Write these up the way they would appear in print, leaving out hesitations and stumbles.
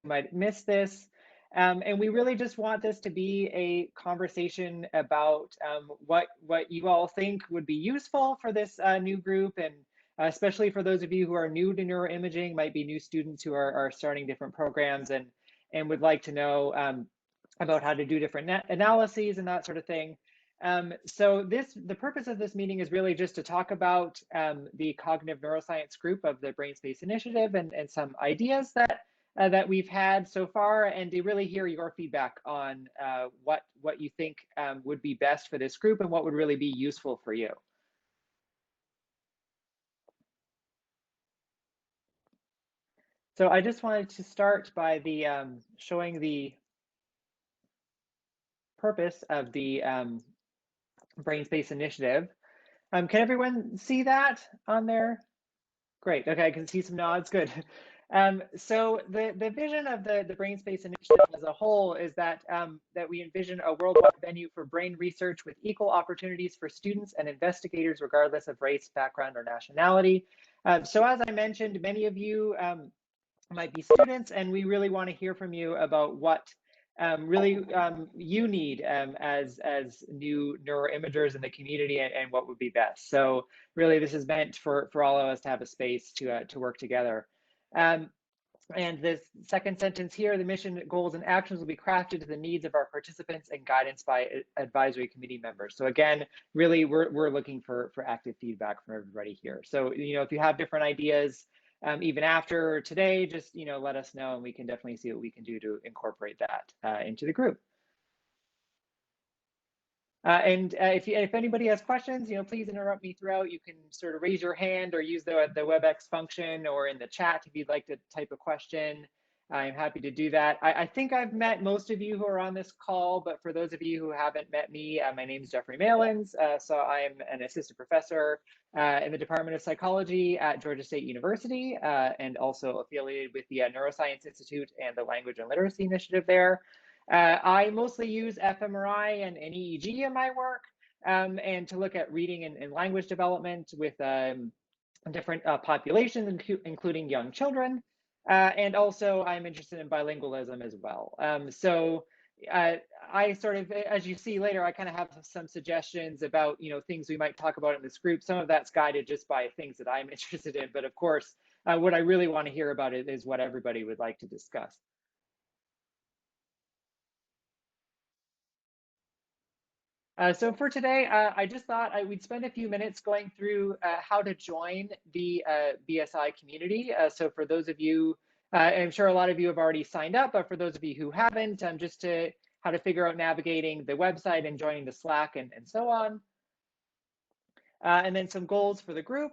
might miss this. And we really just want this to be a conversation about what you all think would be useful for this new group, and especially for those of you who are new to neuroimaging, might be new students who are starting different programs and would like to know about how to do different analyses and that sort of thing. So the purpose of this meeting is really just to talk about the cognitive neuroscience group of the Brain Space Initiative and some ideas that we've had so far, and to really hear your feedback on what you think would be best for this group and what would really be useful for you. So I just wanted to start by showing the purpose of the Brain Space Initiative. Can everyone see that on there? Great. Okay, I can see some nods. Good. So the vision of the Brain Space Initiative as a whole is that that we envision a worldwide venue for brain research with equal opportunities for students and investigators, regardless of race, background, or nationality. So as I mentioned, many of you might be students, and we really want to hear from you about what you need as new neuroimagers in the community, and what would be best. So really, this is meant for all of us to have a space to work together. And this second sentence here, the mission, goals, and actions will be crafted to the needs of our participants and guidance by advisory committee members. So again, really, we're looking for active feedback from everybody here. So if you have different ideas, even after today, just let us know, and we can definitely see what we can do to incorporate that into the group. And if anybody has questions, please interrupt me throughout. You can sort of raise your hand or use the WebEx function, or in the chat if you'd like to type a question. I'm happy to do that. I think I've met most of you who are on this call, but for those of you who haven't met me, my name is Jeffrey Malins. So I'm an assistant professor in the Department of Psychology at Georgia State University, and also affiliated with the Neuroscience Institute and the Language and Literacy Initiative there. I mostly use fMRI and EEG in my work, and to look at reading and language development with different populations, including young children. And also, I'm interested in bilingualism as well. So I sort of, as you see later, I kind of have some suggestions about things we might talk about in this group. Some of that's guided just by things that I'm interested in, but of course, what I really want to hear about is what everybody would like to discuss. So for today, I just thought we'd spend a few minutes going through how to join the BSI community. So for those of you, I'm sure a lot of you have already signed up, but for those of you who haven't, just how to figure out navigating the website and joining the Slack and so on. And then some goals for the group,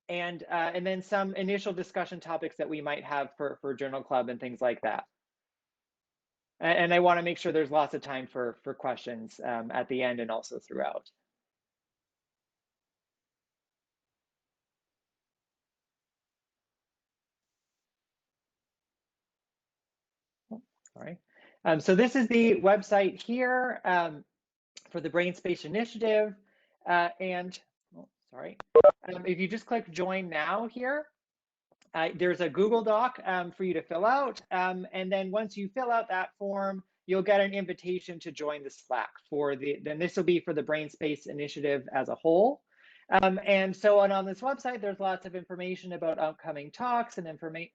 and then some initial discussion topics that we might have for Journal Club and things like that. And I want to make sure there's lots of time for questions at the end and also throughout. All right. So this is the website here for the Brain Space Initiative. And if you just click Join Now here, there's a Google Doc for you to fill out. And then once you fill out that form, you'll get an invitation to join the Slack then this will be for the Brain Space Initiative as a whole. And so on this website, there's lots of information about upcoming talks and information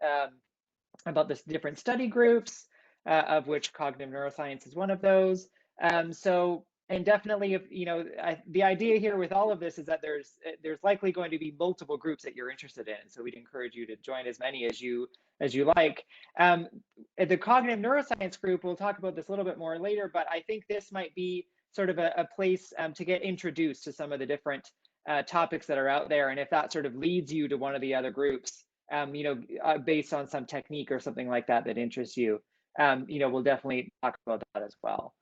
about the different study groups, of which cognitive neuroscience is one of those. And definitely, if the idea here with all of this is that there's likely going to be multiple groups that you're interested in. So we'd encourage you to join as many as you like. The cognitive neuroscience group, we'll talk about this a little bit more later, but I think this might be sort of a place to get introduced to some of the different topics that are out there. And if that sort of leads you to one of the other groups, based on some technique or something like that interests you, we'll definitely talk about that as well.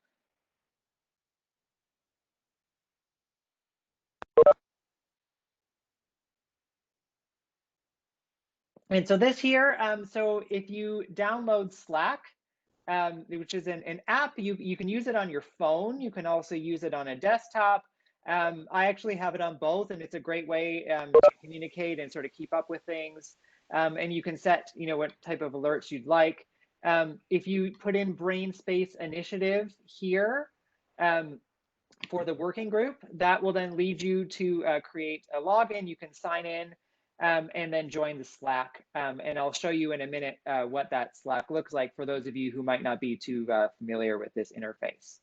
And so this here, so if you download Slack, which is an app, you can use it on your phone. You can also use it on a desktop. I actually have it on both, and it's a great way to communicate and sort of keep up with things. and you can set, what type of alerts you'd like. If you put in brain space initiative here for the working group, that will then lead you to create a login. You can sign in and then join the Slack. And I'll show you in a minute what that Slack looks like for those of you who might not be too familiar with this interface.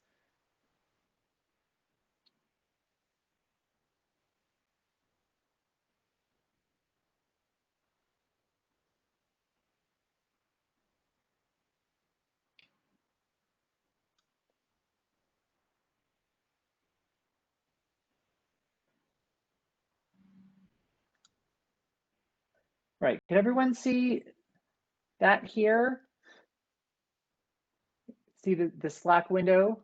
Right, can everyone see that here? See the Slack window?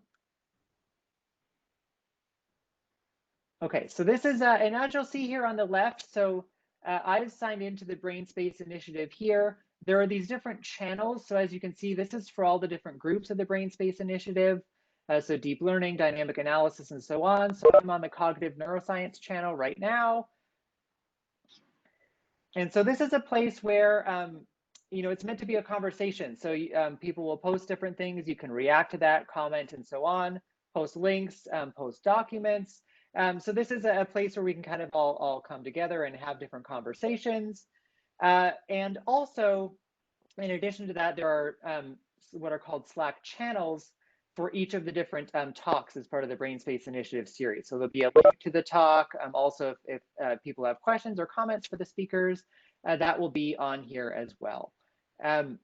Okay, so this is, and as you'll see here on the left, so I've signed into the Brain Space Initiative here. There are these different channels. So as you can see, this is for all the different groups of the Brain Space Initiative. So deep learning, dynamic analysis, and so on. So I'm on the cognitive neuroscience channel right now. And so this is a place where, it's meant to be a conversation. So people will post different things. You can react to that, comment, and so on, post links, post documents. So this is a place where we can kind of all come together and have different conversations. And also, in addition to that, there are what are called Slack channels for each of the different talks as part of the Brain Space Initiative series. So there'll be a link to the talk. Also, if people have questions or comments for the speakers, that will be on here as well. And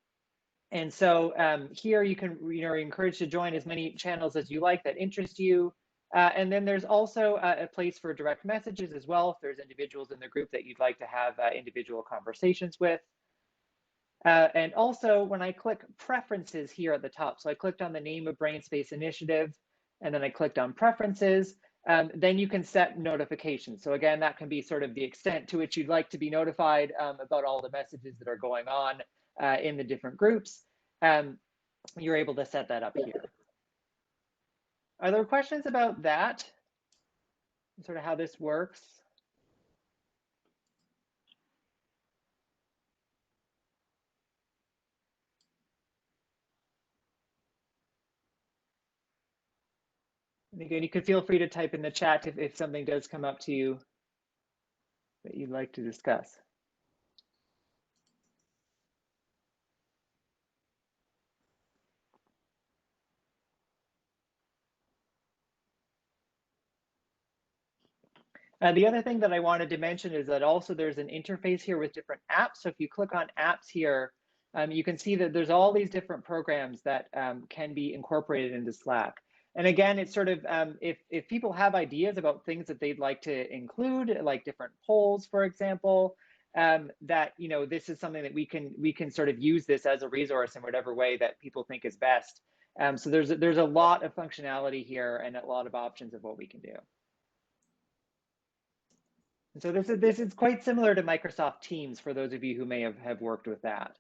so here you can, you're encouraged to join as many channels as you like that interest you. And then there's also a place for direct messages as well, if there's individuals in the group that you'd like to have individual conversations with. And also when I click preferences here at the top, so I clicked on the name of Brain Space Initiative, and then I clicked on preferences, then you can set notifications. So again, that can be sort of the extent to which you'd like to be notified about all the messages that are going on in the different groups. You're able to set that up here. Are there questions about that? Sort of how this works? And again, you could feel free to type in the chat if something does come up to you that you'd like to discuss. The other thing that I wanted to mention is that also there's an interface here with different apps. So if you click on apps here, you can see that there's all these different programs that can be incorporated into Slack. And again, it's sort of, if people have ideas about things that they'd like to include, like different polls, for example, that, this is something that we can sort of use this as a resource in whatever way that people think is best. So there's a lot of functionality here and a lot of options of what we can do. So this is quite similar to Microsoft Teams for those of you who may have worked with that.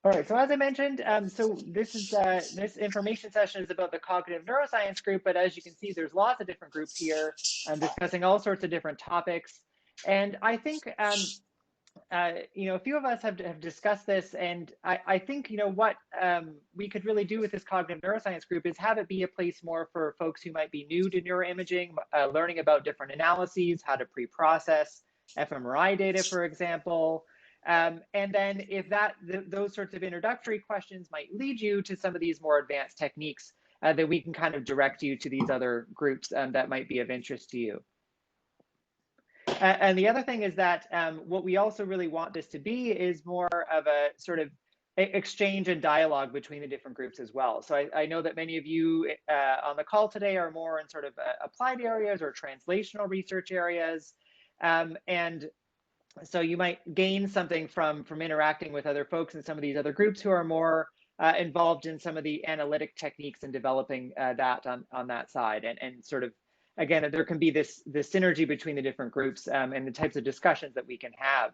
All right, so as I mentioned, so this information session is about the cognitive neuroscience group, but as you can see, there's lots of different groups here discussing all sorts of different topics. And I think, a few of us have discussed this, and I think, what we could really do with this cognitive neuroscience group is have it be a place more for folks who might be new to neuroimaging, learning about different analyses, how to pre-process fMRI data, for example. And then if those sorts of introductory questions might lead you to some of these more advanced techniques, that we can kind of direct you to these other groups that might be of interest to you. And the other thing is that what we also really want this to be is more of a sort of exchange and dialogue between the different groups as well. So I know that many of you on the call today are more in sort of applied areas or translational research areas. And So you might gain something from interacting with other folks in some of these other groups who are more involved in some of the analytic techniques and developing that on that side, and sort of, again, there can be this synergy between the different groups and the types of discussions that we can have.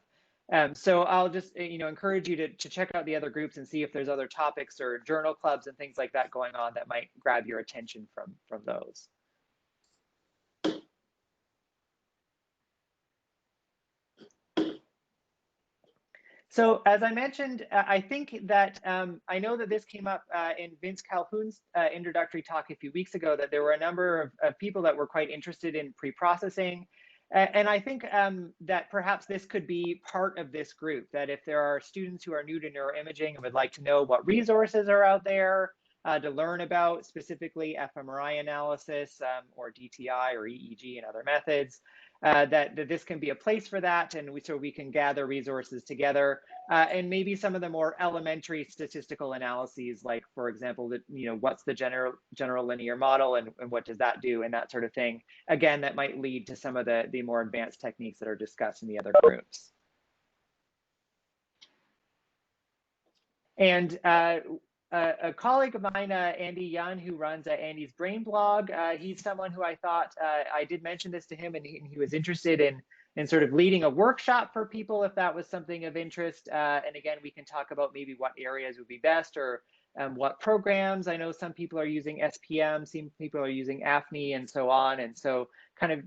So I'll just encourage you to check out the other groups and see if there's other topics or journal clubs and things like that going on that might grab your attention from those. So as I mentioned, I think that I know that this came up in Vince Calhoun's introductory talk a few weeks ago, that there were a number of people that were quite interested in pre-processing. And I think that perhaps this could be part of this group, that if there are students who are new to neuroimaging and would like to know what resources are out there to learn about specifically fMRI analysis or DTI or EEG and other methods, that this can be a place for that, and so we can gather resources together, and maybe some of the more elementary statistical analyses, like, for example, what's the general linear model, and what does that do, and that sort of thing. Again, that might lead to some of the more advanced techniques that are discussed in the other groups. And a colleague of mine, Andy Yun, who runs Andy's Brain blog, he's someone who I thought, I did mention this to him, and he was interested in sort of leading a workshop for people if that was something of interest. And again, we can talk about maybe what areas would be best, or what programs. I know some people are using SPM, some people are using AFNI, and so on. And so kind of,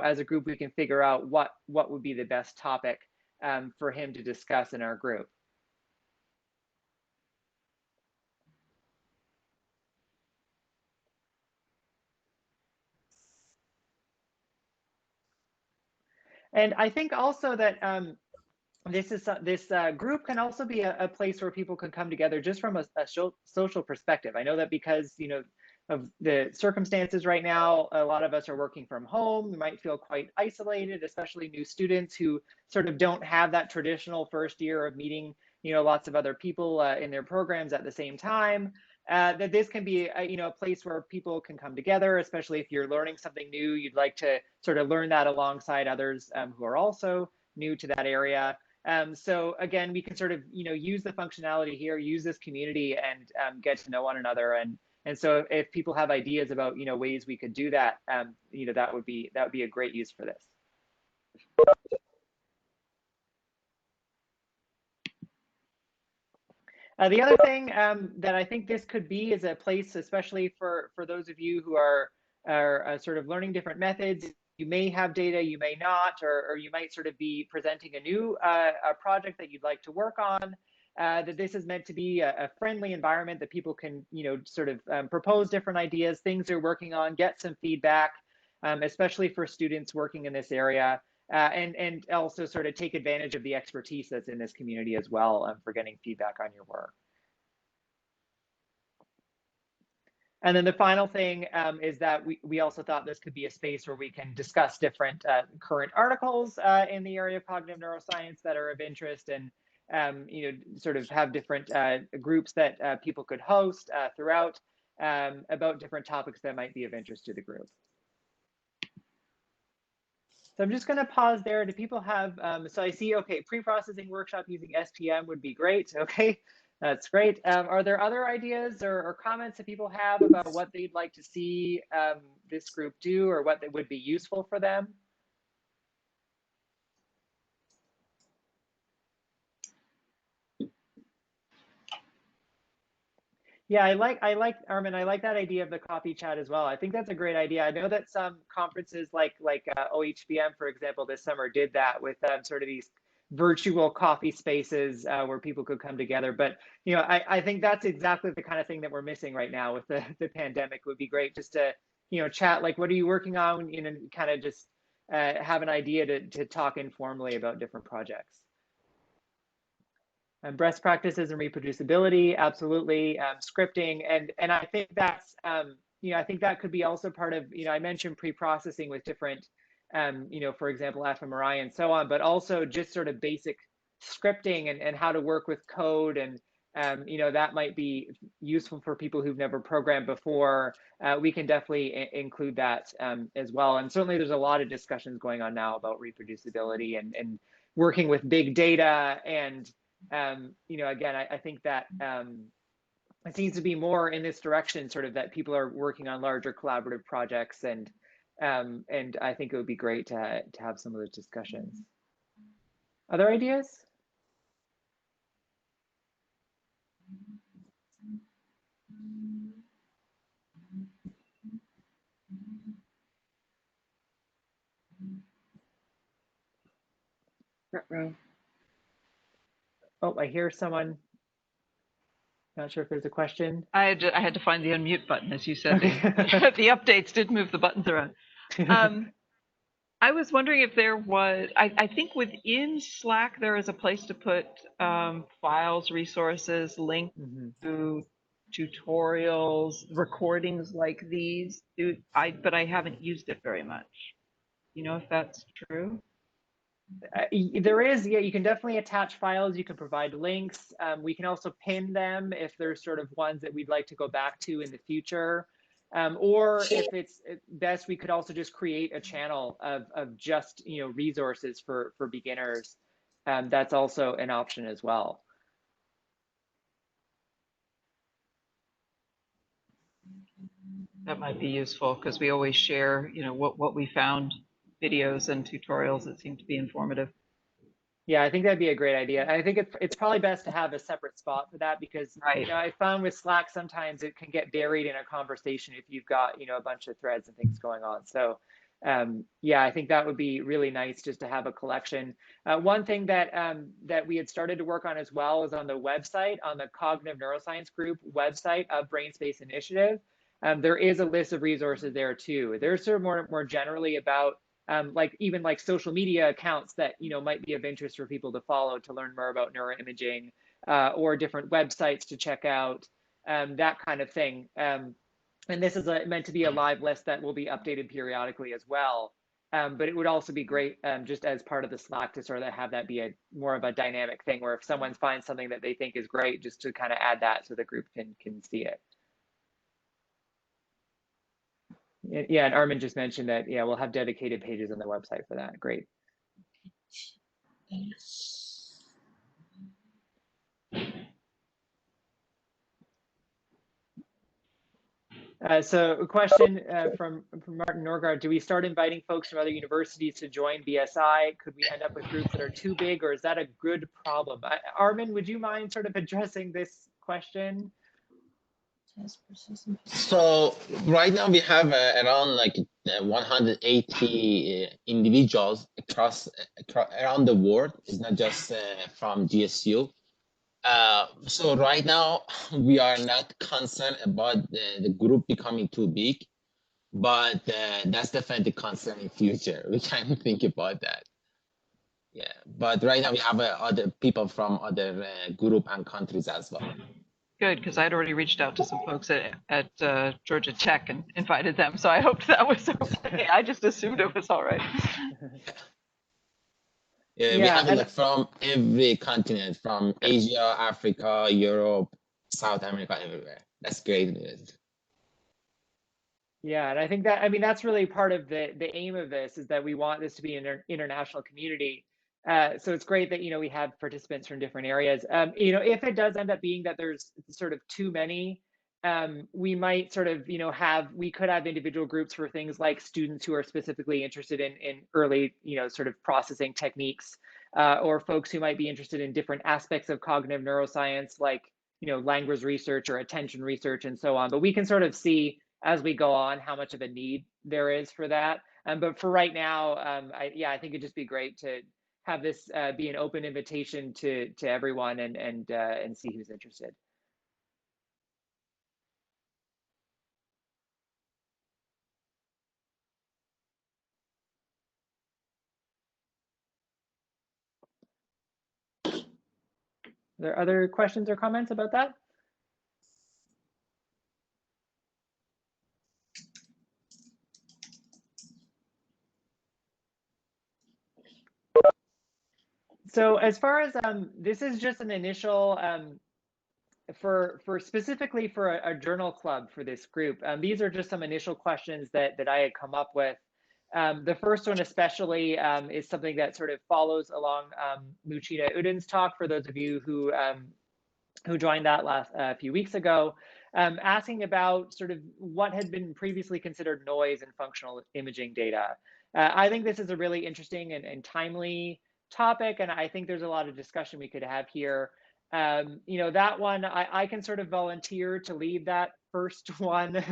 as a group, we can figure out what would be the best topic for him to discuss in our group. And I think also that this group can also be a place where people can come together just from a social perspective. I know that because of the circumstances right now, a lot of us are working from home. We might feel quite isolated, especially new students who sort of don't have that traditional first year of meeting lots of other people in their programs at the same time. That this can be a place where people can come together, especially if you're learning something new. You'd like to sort of learn that alongside others who are also new to that area. So again, we can sort of use the functionality here, use this community, and get to know one another. And so if people have ideas about ways we could do that, that would be a great use for this. The other thing that I think this could be is a place, especially for those of you who are sort of learning different methods. You may have data, you may not, or you might sort of be presenting a new a project that you'd like to work on. That this is meant to be a friendly environment that people can sort of propose different ideas, things they're working on, get some feedback, especially for students working in this area. And also sort of take advantage of the expertise that's in this community as well for getting feedback on your work. And then the final thing is that we also thought this could be a space where we can discuss different current articles in the area of cognitive neuroscience that are of interest, and sort of have different groups that people could host throughout about different topics that might be of interest to the group. So I'm just going to pause there. Do people have, so I see, okay, pre-processing workshop using SPM would be great. Okay, that's great. Are there other ideas or comments that people have about what they'd like to see this group do, or what would be useful for them? Yeah, I like Armin. I like that idea of the coffee chat as well. I think that's a great idea. I know that some conferences like OHBM, for example, this summer did that with sort of these virtual coffee spaces where people could come together. But I think that's exactly the kind of thing that we're missing right now with the pandemic. It would be great just to chat, like, what are you working on? Kind of just have an idea to talk informally about different projects. And best practices and reproducibility, absolutely. Scripting, and I think that's I think that could be also part of I mentioned pre-processing with different for example fMRI and so on, but also just sort of basic scripting and how to work with code, and that might be useful for people who've never programmed before. We can definitely include that as well. And certainly there's a lot of discussions going on now about reproducibility and working with big data. And, you know, again, I think that it seems to be more in this direction, sort of that people are working on larger collaborative projects. And I think it would be great to have some of those discussions. Other ideas? Oh, I hear someone. Not sure if there's a question. I had to find the unmute button, as you said. Okay. The updates did move the buttons around. I was wondering if there was, I think within Slack, there is a place to put files, resources, links to tutorials, recordings like these. But I haven't used it very much. You know if that's true? There is, yeah, you can definitely attach files. You can provide links. We can also pin them if there's sort of ones that we'd like to go back to in the future. Or if it's best, we could also just create a channel of just, you know, resources for beginners. That's also an option as well. That might be useful because we always share, you know, what we found, videos and tutorials that seem to be informative. Yeah, I think that'd be a great idea. I think it's probably best to have a separate spot for that, because you know, I found with Slack sometimes it can get buried in a conversation if you've got, you know, a bunch of threads and things going on. So yeah, I think that would be really nice just to have a collection. One thing that that we had started to work on as well is on the website, on the Cognitive Neuroscience Group website of Brain Space Initiative. There is a list of resources there too. There's sort of more generally about like even like social media accounts that, you know, might be of interest for people to follow to learn more about neuroimaging, or different websites to check out, that kind of thing. And this is meant to be a live list that will be updated periodically as well. But it would also be great, just as part of the Slack, to sort of have that be a more of a dynamic thing, where if someone finds something that they think is great, just to kind of add that so the group can see it. Yeah, and Armin just mentioned that, yeah, we'll have dedicated pages on the website for that. Great. So a question from Martin Norgard: do we start inviting folks from other universities to join BSI? Could we end up with groups that are too big, or is that a good problem? Armin, would you mind sort of addressing this question? So right now we have around like 180 individuals across around the world. It's not just from GSU. So right now we are not concerned about the group becoming too big, but that's definitely a concern in future. We can think about that. Yeah, but right now we have other people from other group and countries as well. Good, because I'd already reached out to some folks at Georgia Tech and invited them, so I hoped that was okay. I just assumed it was all right. Yeah, we have like from every continent, from Asia, Africa, Europe, South America, everywhere. That's great news. Yeah, and I think that, I mean, that's really part of the aim of this, is that we want this to be an international community. So it's great that, you know, we have participants from different areas. You know, if it does end up being that there's sort of too many, we might sort of, you know, we could have individual groups for things like students who are specifically interested in early, you know, sort of processing techniques, or folks who might be interested in different aspects of cognitive neuroscience, like, you know, language research or attention research and so on. But we can sort of see as we go on how much of a need there is for that. But for right now, I think it'd just be great to have this be an open invitation to everyone, and see who's interested. Are there other questions or comments about that? So as far as this is just an initial for specifically for a journal club for this group. These are just some initial questions that I had come up with. The first one especially is something that sort of follows along Lucina Udin's talk, for those of you who joined that last few weeks ago, asking about sort of what had been previously considered noise in functional imaging data. I think this is a really interesting and timely topic, and I think there's a lot of discussion we could have here. You know, that one, I can sort of volunteer to lead that first one,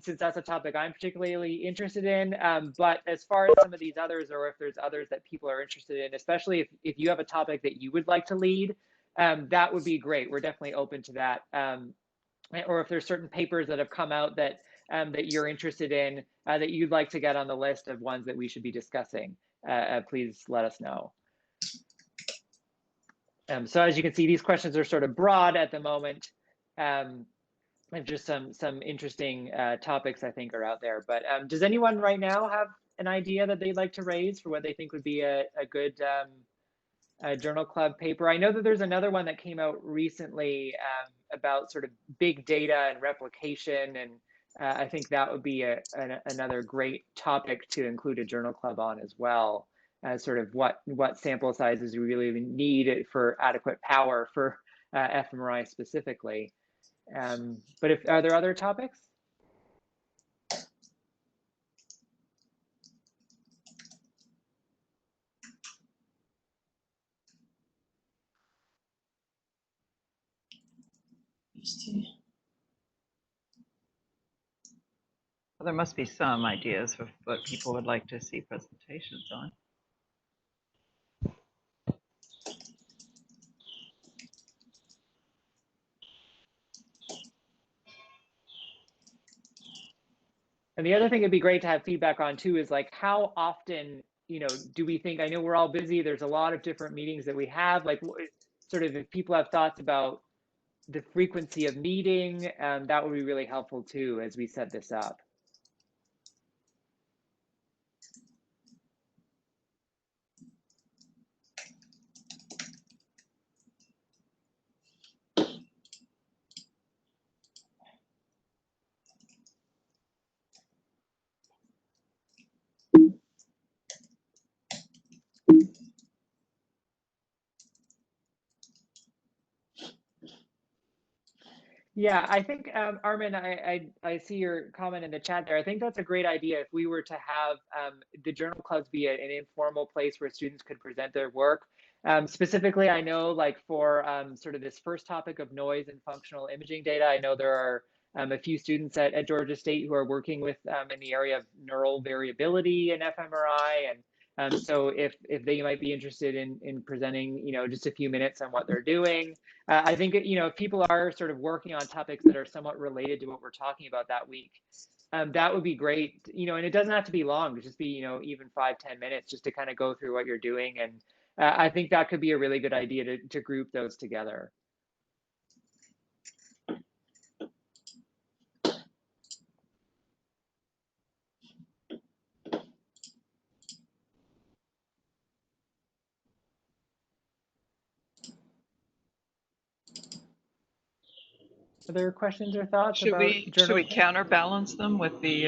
since that's a topic I'm particularly interested in. But as far as some of these others, or if there's others that people are interested in, especially if you have a topic that you would like to lead, that would be great. We're definitely open to that. Or if there's certain papers that have come out that that you're interested in, that you'd like to get on the list of ones that we should be discussing, please let us know. So as you can see, these questions are sort of broad at the moment, and just some interesting topics I think are out there. But does anyone right now have an idea that they'd like to raise for what they think would be a good journal club paper? I know that there's another one that came out recently about sort of big data and replication, and I think that would be another great topic to include a journal club on as well, as sort of what sample sizes we really need for adequate power for fMRI specifically. But are there other topics? Well, there must be some ideas of what people would like to see presentations on. And the other thing it'd be great to have feedback on too is like, how often, you know, do we think, I know we're all busy, there's a lot of different meetings that we have, like sort of if people have thoughts about the frequency of meeting, that would be really helpful too as we set this up. Yeah, I think, Armin, I see your comment in the chat there. I think that's a great idea if we were to have the journal clubs be an informal place where students could present their work. Specifically, I know like for sort of this first topic of noise and functional imaging data, I know there are a few students at Georgia State who are working with in the area of neural variability in fMRI. And so if they might be interested in presenting, you know, just a few minutes on what they're doing. I think, you know, if people are sort of working on topics that are somewhat related to what we're talking about that week, that would be great, you know, and it doesn't have to be long, just be, you know, even 5-10 minutes just to kind of go through what you're doing. And I think that could be a really good idea to group those together. Other questions or thoughts Should about we journal? counterbalance them with the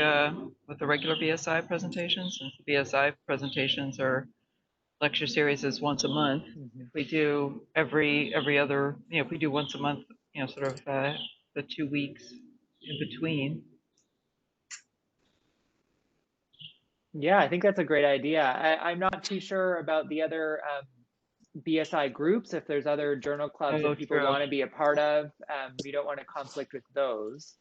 regular BSI presentations? Since the BSI presentations are lecture series is once a month. Mm-hmm. If we do every other, you know, if we do once a month, you know, sort of the 2 weeks in between. Yeah, I think that's a great idea. I'm not too sure about the other BSI groups, if there's other journal clubs that people want to be a part of. We don't want to conflict with those.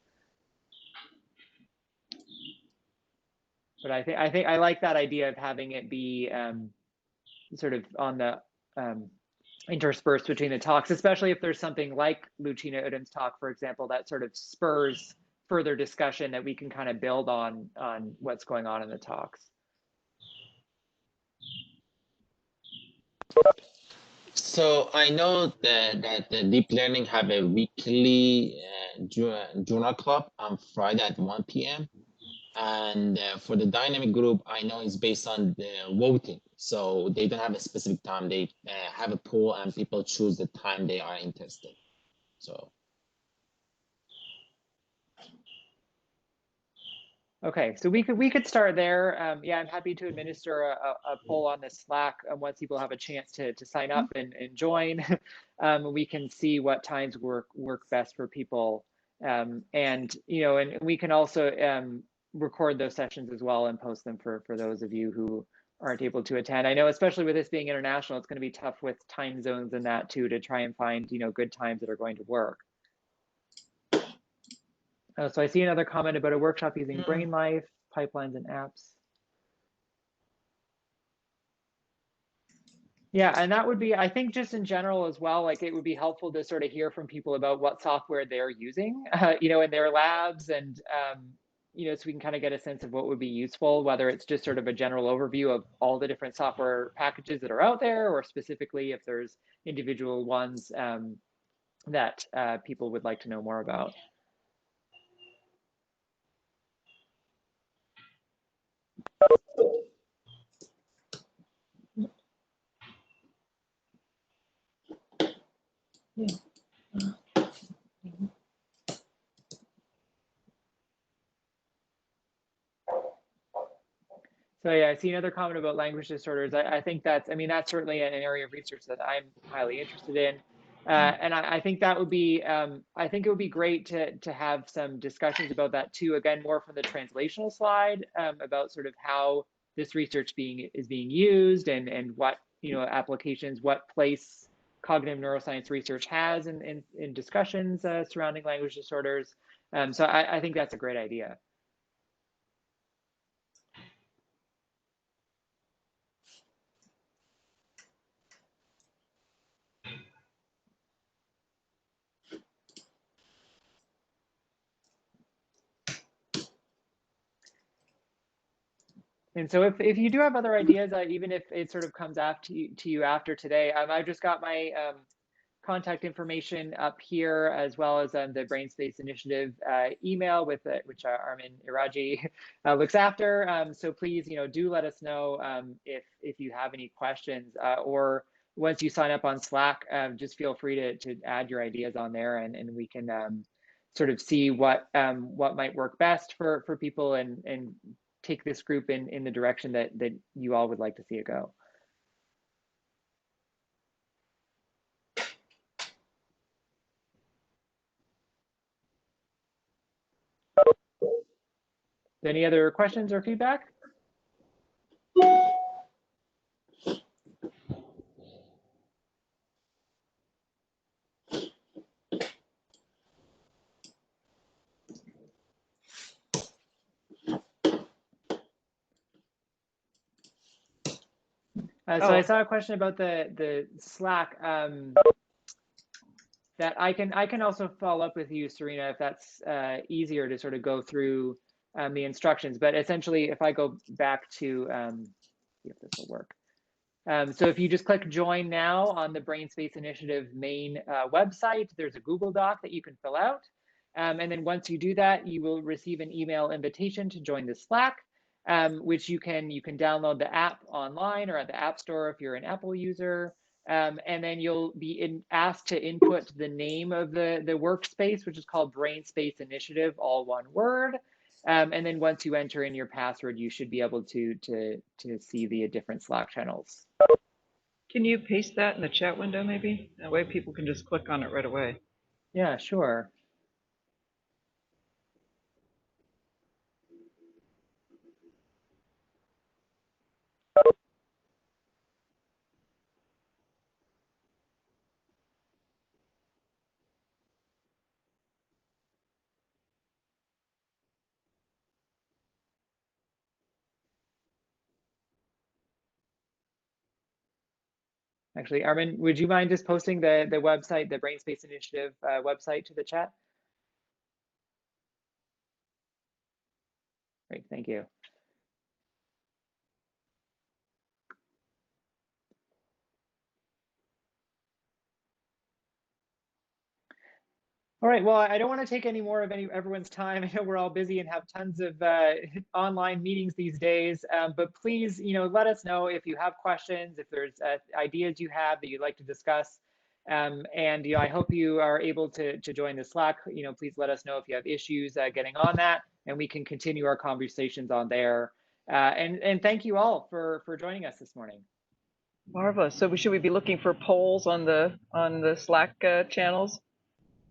But I think I like that idea of having it be sort of on the interspersed between the talks, especially if there's something like Lucina Udin's talk, for example, that sort of spurs further discussion that we can kind of build on what's going on in the talks. So I know that the deep learning have a weekly journal club on Friday at 1 p.m. And for the dynamic group, I know it's based on the voting. So they don't have a specific time. They have a poll and people choose the time they are interested. So. Okay, so we could start there. Yeah, I'm happy to administer a poll on the Slack once people have a chance to sign up and join. We can see what times work best for people, and we can also record those sessions as well and post them for those of you who aren't able to attend. I know, especially with this being international, it's going to be tough with time zones and that too, to try and find good times that are going to work. So I see another comment about a workshop using Brain Life, pipelines and apps. Yeah, and that would be, I think, just in general as well, like it would be helpful to sort of hear from people about what software they're using, in their labs, and so we can kind of get a sense of what would be useful, whether it's just sort of a general overview of all the different software packages that are out there, or specifically if there's individual ones that people would like to know more about. Yeah. So yeah, I see another comment about language disorders. I think that's certainly an area of research that I'm highly interested in. And I think that would be, I think it would be great to have some discussions about that too, again, more from the translational slide, about sort of how this research is being used, and what, applications, what place cognitive neuroscience research has in discussions surrounding language disorders. So I think that's a great idea. And so if you do have other ideas, even if it sort of comes after to you after today, I've just got my contact information up here, as well as the Brain Space Initiative email with which Armin Iraji looks after. So please, do let us know if you have any questions, or once you sign up on Slack, just feel free to add your ideas on there, and we can sort of see what might work best for people, and take this group in the direction that you all would like to see it go. Any other questions or feedback? So I saw a question about the Slack, that I can also follow up with you, Serena, if that's easier to sort of go through the instructions. But essentially, if I go back to, see if this will work. So if you just click join now on the Brain Space Initiative main website, there's a Google Doc that you can fill out. And then once you do that, you will receive an email invitation to join the Slack, which you can download the app online or at the App Store if you're an Apple user. And then you'll be asked to input the name of the workspace, which is called Brain Space Initiative, all one word. And then once you enter in your password, you should be able to see the different Slack channels. Can you paste that in the chat window, maybe? That way people can just click on it right away. Yeah, sure. Actually, Armin, would you mind just posting the website, the Brain Space Initiative website, to the chat? Great, thank you. All right, well, I don't want to take any more of everyone's time. I know we're all busy and have tons of online meetings these days, but please, let us know if you have questions, if there's ideas you have that you'd like to discuss. And I hope you are able to join the Slack. Please let us know if you have issues getting on that, and we can continue our conversations on there. And thank you all for joining us this morning. Marvelous. So should we be looking for polls on the Slack channels?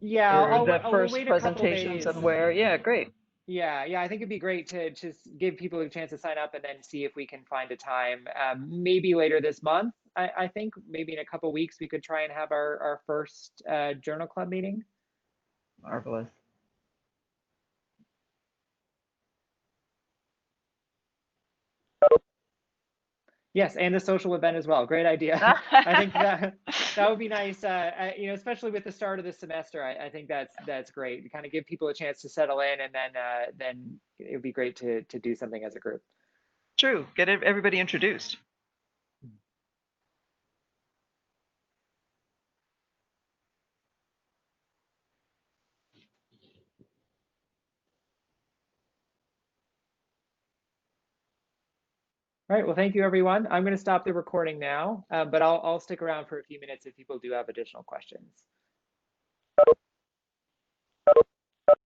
Yeah, Or the we'll first wait a couple presentations days. and where? Yeah, great. Yeah, I think it'd be great to just give people a chance to sign up and then see if we can find a time. Maybe later this month. I think maybe in a couple weeks we could try and have our first journal club meeting. Marvelous. Yes, and a social event as well. Great idea. I think that would be nice. Especially with the start of the semester, I think that's great. To kind of give people a chance to settle in, and then it would be great to do something as a group. True. Get everybody introduced. All right. Well, thank you, everyone. I'm going to stop the recording now, but I'll stick around for a few minutes if people do have additional questions.